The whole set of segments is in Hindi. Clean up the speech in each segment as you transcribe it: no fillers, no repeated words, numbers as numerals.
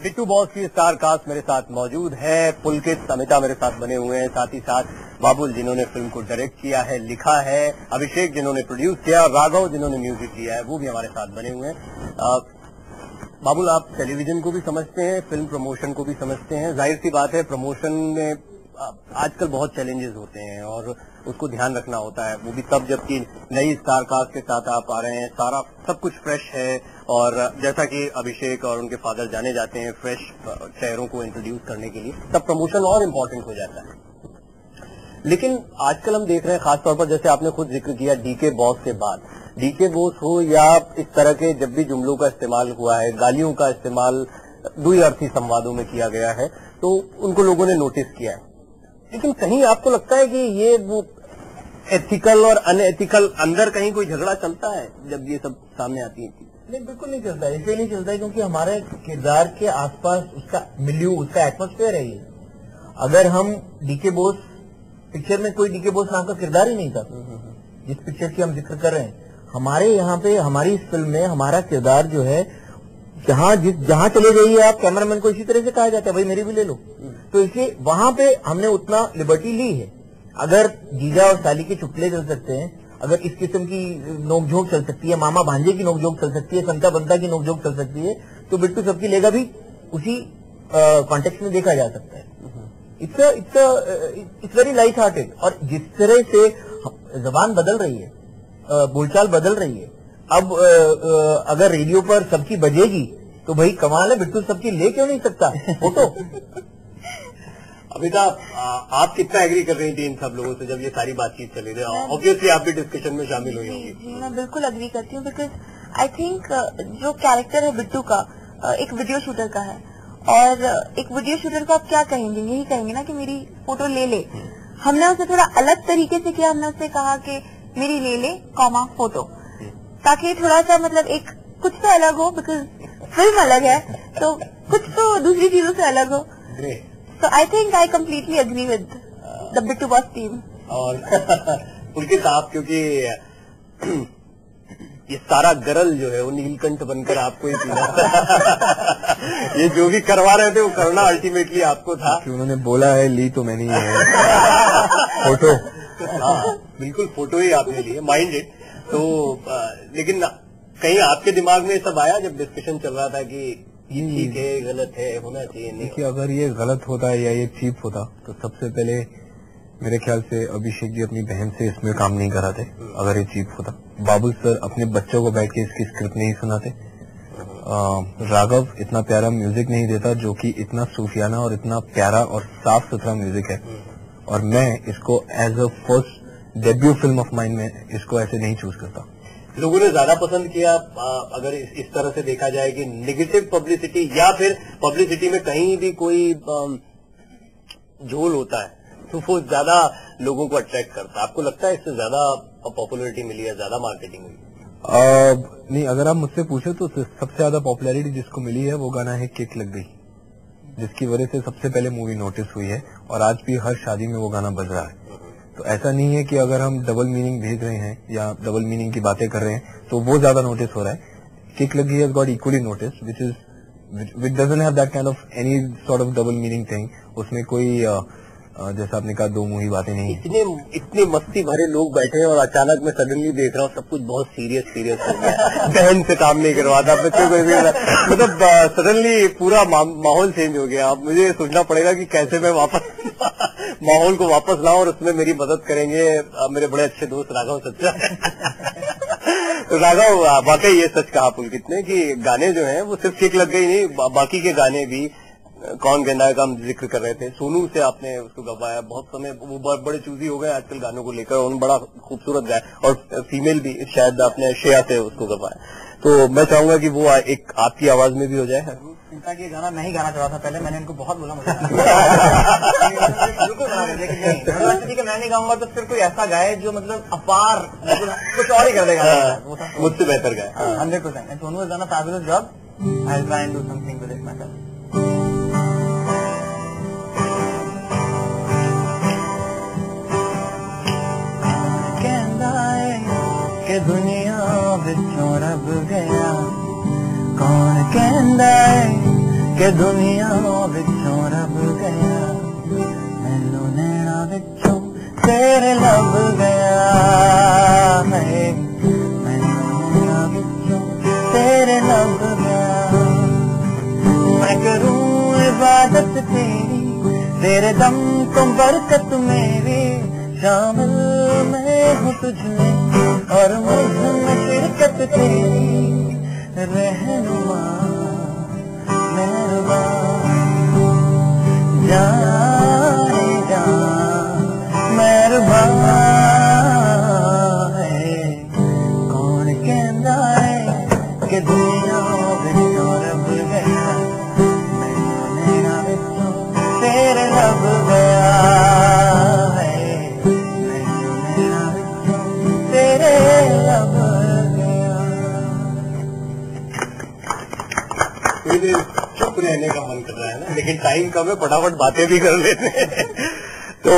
बिट्टू बॉस की स्टार कास्ट मेरे साथ मौजूद है। पुलकित अमिता मेरे साथ बने हुए हैं, साथ ही साथ बाबुल जिन्होंने फिल्म को डायरेक्ट किया है, लिखा है, अभिषेक जिन्होंने प्रोड्यूस किया, राघव जिन्होंने म्यूजिक दिया है, वो भी हमारे साथ बने हुए हैं। बाबुल, आप टेलीविजन को भी समझते हैं, फिल्म प्रमोशन को भी समझते हैं। जाहिर सी बात है, प्रमोशन में आजकल बहुत चैलेंजेस होते हैं और उसको ध्यान रखना होता है, वो भी तब जबकि नई स्टार कास्ट के साथ आप आ रहे हैं, सारा सब कुछ फ्रेश है और जैसा कि अभिषेक और उनके फादर जाने जाते हैं फ्रेश चेहरों को इंट्रोड्यूस करने के लिए, तब प्रमोशन और इम्पोर्टेंट हो जाता है। लेकिन आजकल हम देख रहे हैं, खासतौर पर जैसे आपने खुद जिक्र किया डीके बॉस के बाद, डीके बॉस हो या इस तरह के जब भी जुमलों का इस्तेमाल हुआ है, गालियों का इस्तेमाल द्विअर्थी संवादों में किया गया है, तो उनको लोगों ने नोटिस किया है। लेकिन कहीं आपको लगता है कि ये वो एथिकल और अनएथिकल अंदर कहीं कोई झगड़ा चलता है जब ये सब सामने आती है? नहीं, बिल्कुल नहीं चलता है। इसलिए नहीं चलता है क्योंकि हमारे किरदार के आसपास उसका मिल्यू, उसका एटमॉस्फेयर है ये। अगर हम डीके बोस पिक्चर में, कोई डीके बोस नाम का किरदार ही नहीं था जिस पिक्चर की हम जिक्र कर रहे हैं, हमारे यहाँ पे हमारी इस फिल्म में हमारा किरदार जो है, जहाँ चले जाइए आप, कैमरामैन को इसी तरह से कहा जाता है भाई मेरी भी ले लो। तो इसलिए वहां पे हमने उतना लिबर्टी ली है। अगर जीजा और साली के चुटकुले चल सकते हैं, अगर इस किस्म की नोकझोंक चल सकती है, मामा भांजे की नोकझोंक चल सकती है, संता बंता की नोकझोंक चल सकती है, तो बिट्टू सबकी लेगा भी उसी कॉन्टेक्स्ट में देखा जा सकता है। It's very light hearted. और जिस तरह से जबान बदल रही है, बोलचाल बदल रही है, अब अगर रेडियो पर सबकी बजेगी तो भाई कमाल है, बिट्टू सबकी ले क्यों नहीं सकता फोटो। अमिता, आप कितना एग्री कर रही थी इन सब लोगों से जब ये सारी बातचीत चली रही? ऑब्वियसली आप भी डिस्कशन में शामिल हुई होंगी। जी, मैं बिल्कुल एग्री करती हूँ, बिकॉज आई थिंक जो कैरेक्टर है बिट्टू का, एक वीडियो शूटर का है, और एक वीडियो शूटर को आप क्या कहेंगे, यही कहेंगे ना कि मेरी फोटो ले ले। हमने उसे थोड़ा अलग तरीके से किया, हमने उससे कहा कि मेरी ले ले कॉमा फोटो, ताकि थोड़ा सा मतलब एक कुछ तो अलग हो, बिकॉज फिल्म अलग है तो कुछ तो दूसरी चीजों से अलग हो। So I think I completely agree with the Bittu boss team. और पुलकित आप, क्योंकि ये सारा गरल जो है वो नीलकंठ बनकर आपको ही पीना ये जो भी करवा रहे थे वो करना अल्टीमेटली आपको था। उन्होंने बोला है ली तो मैंने है फोटो। हाँ, बिल्कुल फोटो ही आपने ली है, माइंडेड। तो लेकिन कहीं आपके दिमाग में सब आया जब डिस्कशन चल रहा था कि ये ठीक है, गलत है, होना चाहिए नहीं? देखिए, अगर ये गलत होता या ये चीप होता तो सबसे पहले मेरे ख्याल से अभिषेक जी अपनी बहन से इसमें काम नहीं कराते। अगर ये चीप होता, बाबुल सर अपने बच्चों को बैठ के इसकी स्क्रिप्ट नहीं सुनाते, राघव इतना प्यारा म्यूजिक नहीं देता जो कि इतना सूफियाना और इतना प्यारा और साफ सुथरा म्यूजिक है, और मैं इसको as a first debut film of mine में इसको ऐसे नहीं चूज करता। लोगों ने ज्यादा पसंद किया, अगर इस तरह से देखा जाए कि नेगेटिव पब्लिसिटी या फिर पब्लिसिटी में कहीं भी कोई झोल होता है तो वो ज्यादा लोगों को अट्रैक्ट करता है। आपको लगता है इससे ज्यादा पॉपुलरिटी मिली है, ज्यादा मार्केटिंग हुई? नहीं, अगर आप मुझसे पूछे तो सबसे ज्यादा पॉपुलैरिटी जिसको मिली है वो गाना है किक लग गई, जिसकी वजह से सबसे पहले मूवी नोटिस हुई है और आज भी हर शादी में वो गाना बज रहा है। तो ऐसा नहीं है कि अगर हम डबल मीनिंग भेज रहे हैं या डबल मीनिंग की बातें कर रहे हैं तो वो ज्यादा नोटिस हो रहा है। किक लगी has got equally notice, which doesn't have that kind of any sort of double meaning thing। उसमें कोई जैसा आपने कहा दो मुही बातें नहीं। इतने मस्ती भरे लोग बैठे हैं और अचानक मैं सडनली देख रहा हूँ सब कुछ बहुत सीरियस हो गया। बहन से काम नहीं करवाता, बच्चों को मतलब सडनली पूरा माहौल चेंज हो गया। अब मुझे सोचना पड़ेगा कि कैसे मैं वापस माहौल को वापस लाऊं, और उसमें मेरी मदद करेंगे मेरे बड़े अच्छे दोस्त राघव सच्चा। तो राघव, वाकई ये सच कहा पुलकित ने कि गाने जो हैं वो सिर्फ किक लग गई नहीं, बाकी के गाने भी, कौन गेंदा का हम जिक्र कर रहे थे, सोनू से आपने उसको गवाया। बहुत समय वो बड़े चूजी हो गए आजकल गानों को लेकर, उन्होंने बड़ा खूबसूरत गाया, और फीमेल भी शायद आपने श्रेया से उसको गवाया। तो मैं चाहूंगा कि वो एक आपकी आवाज में भी हो जाए। चिंता की गाना नहीं गाना चाह रहा था पहले, मैंने इनको बहुत बोला मुझे बिल्कुल मैं नहीं गाऊंगा तो फिर कोई ऐसा गाए जो मतलब अपार कुछ और ही कर देगा, मुझसे बेहतर गाए 100%। सोनू गाना fabulous job, I will try and do something with it my self. के दुनिया विचों रब गया, कौन कहंदा है कि दुनिया विचों रब गया मैनू नैना विचों तेरे लब गया है मैनू नैना विचों तेरे लब गया मैं करूं इबादत तेरी तेरे दम को बरकत मेरी शामिल मैं हूँ तुझमें और मुझमें शिरकत तेरी रहनुमा मेहरबान जाने जा मेहरबान है कौन कहता है कि दुनिया विचों रब गया मैनू नैना विचों तेरे लब गया है मैनू नैना विचों तेरे लब गया। चुप रहने का मन कर रहा है ना, लेकिन टाइम कम है, फटाफट बातें भी कर लेते हैं। तो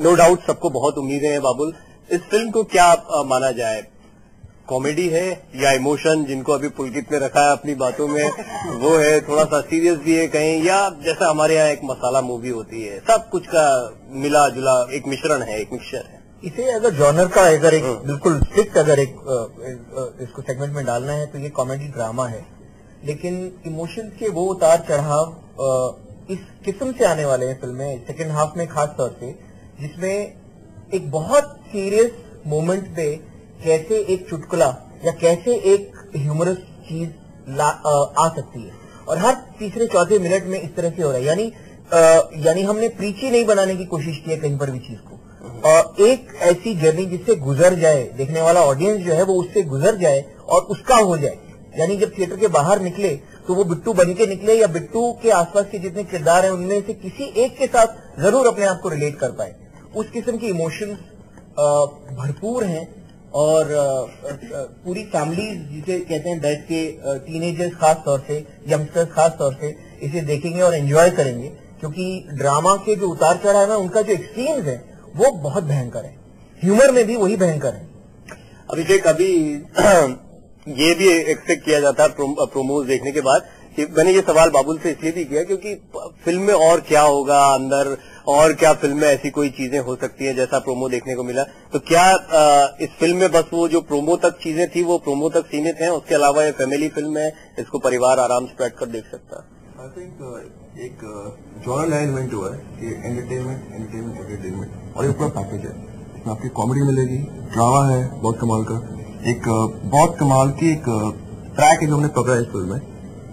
नो डाउट सबको बहुत उम्मीदें हैं बाबुल। इस फिल्म को क्या माना जाए, कॉमेडी है या इमोशन, जिनको अभी पुलकित ने रखा है अपनी बातों में, वो है, थोड़ा सा सीरियस भी है कहीं, या जैसा हमारे यहाँ एक मसाला मूवी होती है, सब कुछ का मिला जुला एक मिश्रण है, एक मिक्सचर है? इसे अगर जॉनर का अगर एक बिल्कुल स्ट्रिक्ट अगर एक इसको सेगमेंट में डालना है तो ये कॉमेडी ड्रामा है, लेकिन इमोशंस के वो उतार चढ़ाव इस किस्म से आने वाले हैं फिल्में सेकंड हाफ में, खास तौर से जिसमें एक बहुत सीरियस मोमेंट पे कैसे एक चुटकुला या कैसे एक ह्यूमरस चीज आ सकती है, और हर तीसरे चौथे मिनट में इस तरह से हो रहा है। यानी हमने प्रीची नहीं बनाने की कोशिश की है कहीं पर भी चीज को, एक ऐसी जर्नी जिससे गुजर जाए देखने वाला ऑडियंस जो है वो उससे गुजर जाए और उसका हो जाए। यानी जब थिएटर के बाहर निकले तो वो बिट्टू बन के निकले या बिट्टू के आसपास के जितने किरदार हैं उनमें से किसी एक के साथ जरूर अपने आप को रिलेट कर पाए। उस किस्म की इमोशंस भरपूर हैं और पूरी फैमिलीज जिसे कहते हैं बैठ के टीनेजर्स खास तौर से, यंगस्टर्स खास तौर से इसे देखेंगे और एंजॉय करेंगे, क्योंकि ड्रामा के जो उतार चढ़ाव है उनका जो एक्सट्रीम्स है वो बहुत भयंकर है, ह्यूमर में भी वही भयंकर है। अभिषेक, अभी ये भी एक्सपेक्ट किया जाता है प्रोमोज देखने के बाद कि मैंने ये सवाल बाबुल से इसलिए भी किया क्योंकि फिल्म में और क्या होगा अंदर, और क्या फिल्म में ऐसी कोई चीजें हो सकती हैं जैसा प्रोमो देखने को मिला, तो क्या इस फिल्म में बस वो जो प्रोमो तक चीजें थी वो प्रोमो तक सीमित हैं, उसके अलावा ये फैमिली फिल्म है, इसको परिवार आराम से बैठ कर देख सकता है? आई थिंक एक जॉनर नया इन्वेंट हुआ है कि एंटरटेनमेंट और एक पूरा पैकेज है। इसमें आपकी कॉमेडी मिलेगी, ड्रामा है बहुत कमाल का, एक बहुत कमाल की एक ट्रैक है जो हमने पकड़ा है इस फिल्म में,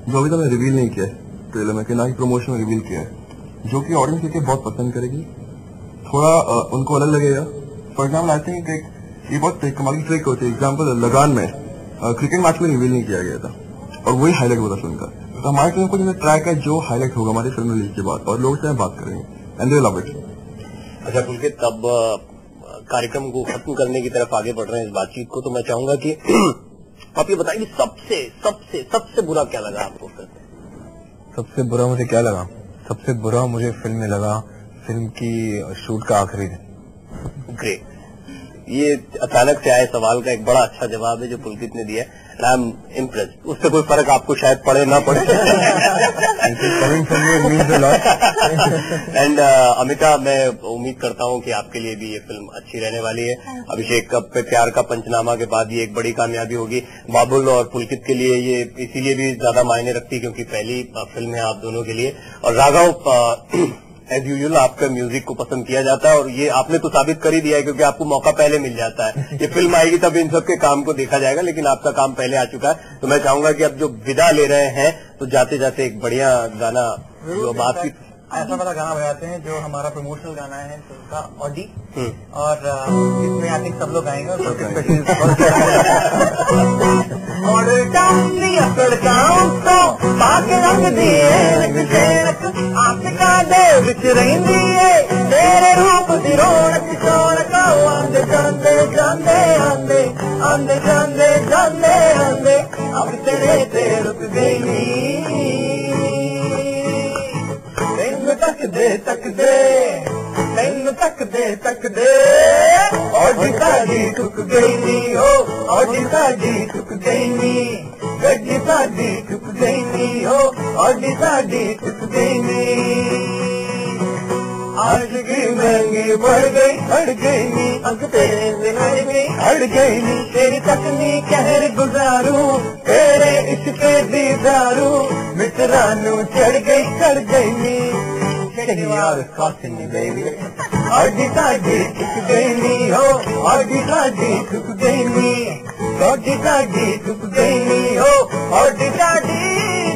जो अभी तक हमने रिवील नहीं किया है ट्रेलर में, कि ना ही प्रमोशन में रिवील किया है, जो कि ऑडियंस देखिए बहुत पसंद करेगी, थोड़ा उनको अलग लगेगा। फॉर एग्जाम्पल आई थिंक ये बहुत कमाल की ट्रिक होती है। एग्जाम्पल लगान में क्रिकेट मैच में रिवील नहीं किया गया था और वही हाईलाइट हुआ था फिल्म का। तो हमारे फिल्म को जो ट्रैक है जो हाईलाइट होगा हमारी फिल्म रिलीज के बाद, और लोग से बात करेंगे एंड दे लव इट। अच्छा पुलकित, तब कार्यक्रम को खत्म करने की तरफ आगे बढ़ रहे हैं इस बातचीत को, तो मैं चाहूंगा कि आप ये बताइए सबसे सबसे सबसे बुरा क्या लगा आपको फिल्म में? सबसे बुरा मुझे क्या लगा? सबसे बुरा मुझे फिल्म में लगा फिल्म की शूट का आखिरी दिन। ग्रेट, ये अचानक से आए सवाल का एक बड़ा अच्छा जवाब है जो पुलकित ने दिया है। I am impressed. उससे कोई फर्क आपको शायद पड़े ना पड़े। एंड अमिता, मैं उम्मीद करता हूँ कि आपके लिए भी ये फिल्म अच्छी रहने वाली है। अभिषेक कप पे प्यार का पंचनामा के बाद ये एक बड़ी कामयाबी होगी। बाबुल और पुलकित के लिए ये इसीलिए भी ज्यादा मायने रखती क्योंकि पहली फिल्म है आप दोनों के लिए। और राघव, एज यूजुअल आपका म्यूजिक को पसंद किया जाता है और ये आपने तो साबित कर ही दिया है क्योंकि आपको मौका पहले मिल जाता है। ये फिल्म आएगी तब इन सब के काम को देखा जाएगा, लेकिन आपका काम पहले आ चुका है। तो मैं चाहूंगा कि अब जो विदा ले रहे हैं तो जाते जाते एक बढ़िया गाना जो आपकी ऐसा वाला गाना बजाते हैं जो हमारा प्रमोशनल गाना है फिल्म का, ऑडी, और इसमें आई थिंक सब लोग आएंगे और तेरे रूप दी रौनक शौनक आंदे जांदे जांदे आंदे आंदे जांदे जांदे आंदे अब तेरे ते रुक गई तक दे तैन तक दे तक दे और साडी ठुक गई नी हो और साडी ठुक गई नी गड्डी साडी ठुक गई नी हो और साडी ठुक गई नी आज की महंगी बढ़ गई नी अंक तेरे हट गई नी तेरी तकनी कहर गुजारू तेरे इश्क़ दीदारू मित्रानू चढ़ गई नी baby आज साडी ठुक गई नी हो आज साडी ठुक गई नी आज साडी ठुक गई नी हो आज साडी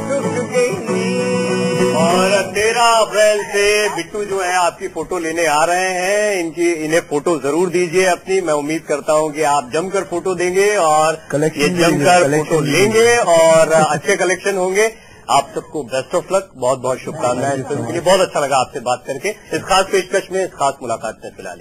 ठुक गई नी। और 13 अप्रैल से बिट्टू जो है आपकी फोटो लेने आ रहे हैं, इन्हें फोटो जरूर दीजिए अपनी। मैं उम्मीद करता हूं कि आप जमकर फोटो देंगे और ये जमकर फोटो लेंगे और अच्छे कलेक्शन होंगे। आप सबको बेस्ट ऑफ लक, बहुत बहुत शुभकामनाएं। बहुत अच्छा लगा आपसे बात करके इस खास पेशकश में, इस खास मुलाकात में। फिलहाल